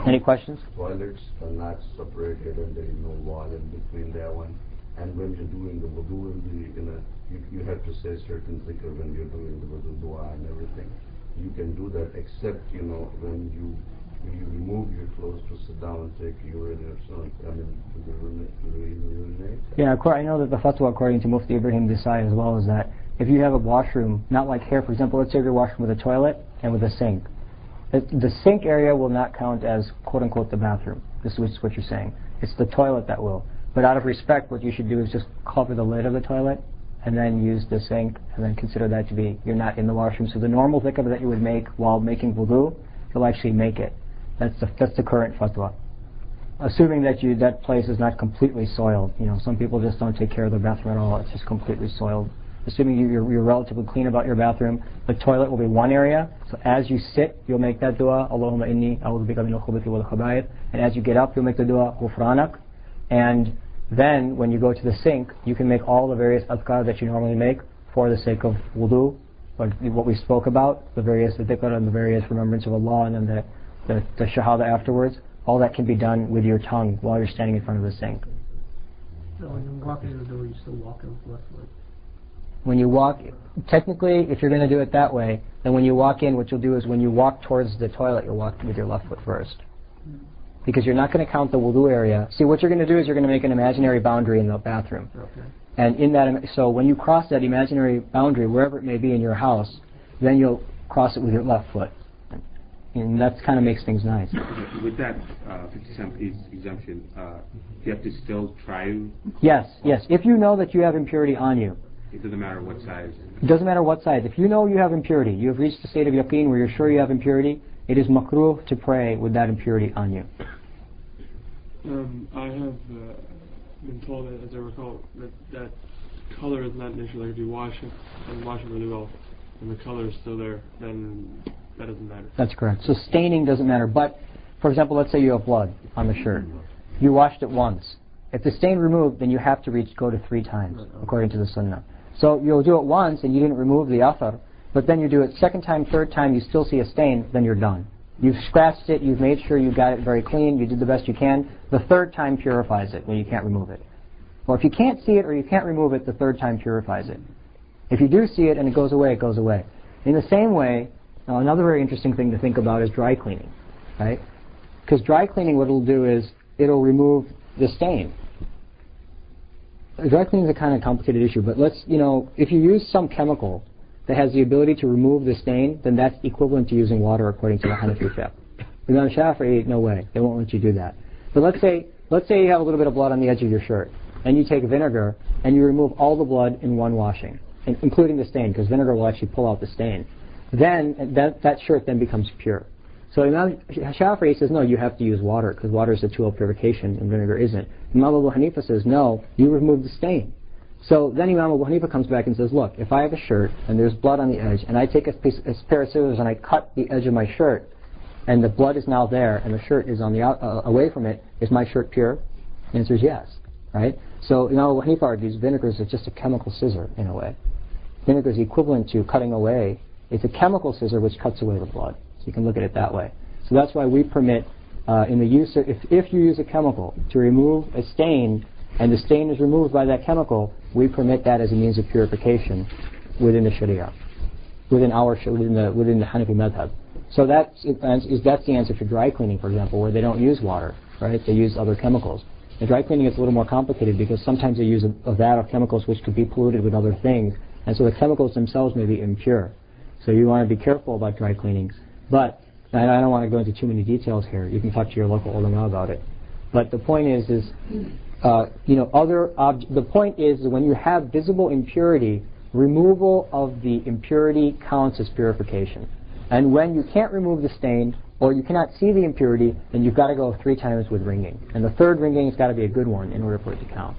Any questions? Toilets are not separated and there is no wall in between that one. And when you're doing the wudu, you have to say certain zikr when you're doing the wudu dua and everything. You can do that except, when you remove your clothes to sit down and take urine or something. Urinate. Yeah, I know that the fatwa according to Mufti Ibrahim Desai as well is that if you have a washroom, not like here, for example, let's say you're washroom with a toilet and with a sink. The sink area will not count as quote-unquote the bathroom. This is what you're saying. It's the toilet that will. But out of respect, what you should do is just cover the lid of the toilet and then use the sink and then consider that to be, you're not in the washroom. So the normal dhikr that you would make while making wudu, you'll actually make it. That's the current fatwa. Assuming that that place is not completely soiled. Some people just don't take care of their bathroom at all. It's just completely soiled. Assuming you're relatively clean about your bathroom, the toilet will be one area. So as you sit, you'll make that dua, Allahumma inni a'udhu bika min al-khubuthi wal khaba'ith. And as you get up, you'll make the dua, Ghufranak. And then when you go to the sink, you can make all the various adhkar that you normally make for the sake of wudu, like what we spoke about, the dhikr and the various remembrance of Allah, and then the shahada afterwards. All that can be done with your tongue while you're standing in front of the sink. So when you walk into the door, you still walk in with left foot? When you walk, technically, if you're going to do it that way, then when you walk in, what you'll do is when you walk towards the toilet, you'll walk with your left foot first. Because you're not going to count the wudu area. See, what you're going to do is you're going to make an imaginary boundary in the bathroom. Okay. And in that, so when you cross that imaginary boundary, wherever it may be in your house, then you'll cross it with your left foot. And that kind of makes things nice. With that 50% exemption, you have to still try? Yes. If you know that you have impurity on you. It doesn't matter what size? It doesn't matter what size. If you know you have impurity, you have reached the state of yaqeen where you're sure you have impurity, it is makruh to pray with that impurity on you. I have been told, as I recall, that color is not an issue. Like if you wash it and wash it really well, and the color is still there, then that doesn't matter. That's correct. So staining doesn't matter. But, for example, let's say you have blood on the shirt. You washed it once. If the stain removed, then you have to go to 3 times, according to the sunnah. So you'll do it once and you didn't remove the athar, but then you do it second time, third time, you still see a stain, then you're done. You've scratched it, you've made sure you got it very clean, you did the best you can. The third time purifies it when you can't remove it. Or if you can't see it or you can't remove it, the third time purifies it. If you do see it and it goes away, it goes away. In the same way, now another very interesting thing to think about is dry cleaning, right? Because dry cleaning, what it'll do is it'll remove the stain. Dry cleaning is a kind of complicated issue, but if you use some chemical that has the ability to remove the stain, then that's equivalent to using water according to the Hanafi fiqh. Imam Shafi'i, no way, they won't let you do that. But let's say you have a little bit of blood on the edge of your shirt, and you take vinegar and you remove all the blood in one washing, including the stain, because vinegar will actually pull out the stain. Then that shirt then becomes pure. So Imam Shafi'i says, no, you have to use water, because water is a tool of purification and vinegar isn't. Imam Abu Hanifa says, no, you remove the stain. So then Imam Abu Hanifa comes back and says, look, if I have a shirt and there's blood on the edge, and I take a pair of scissors and I cut the edge of my shirt, and the blood is now there, and the shirt is on the away from it, is my shirt pure? The answer is yes, right? So Imam Abu Hanifa argues vinegar is just a chemical scissor in a way. Vinegar is equivalent to cutting away. It's a chemical scissor which cuts away the blood. So you can look at it that way. So that's why we permit in the use of, if you use a chemical to remove a stain, and the stain is removed by that chemical, we permit that as a means of purification within the Sharia, within the Hanafi madhab. So that's the answer for dry cleaning, for example, where they don't use water, right? They use other chemicals. And dry cleaning is a little more complicated because sometimes they use a vat of chemicals which could be polluted with other things, and so the chemicals themselves may be impure. So you want to be careful about dry cleaning. But I don't want to go into too many details here. You can talk to your local ulama about it. But the point is the point is that when you have visible impurity, removal of the impurity counts as purification. And when you can't remove the stain, or you cannot see the impurity, then you've got to go 3 times with wringing. And the third wringing has got to be a good one in order for it to count.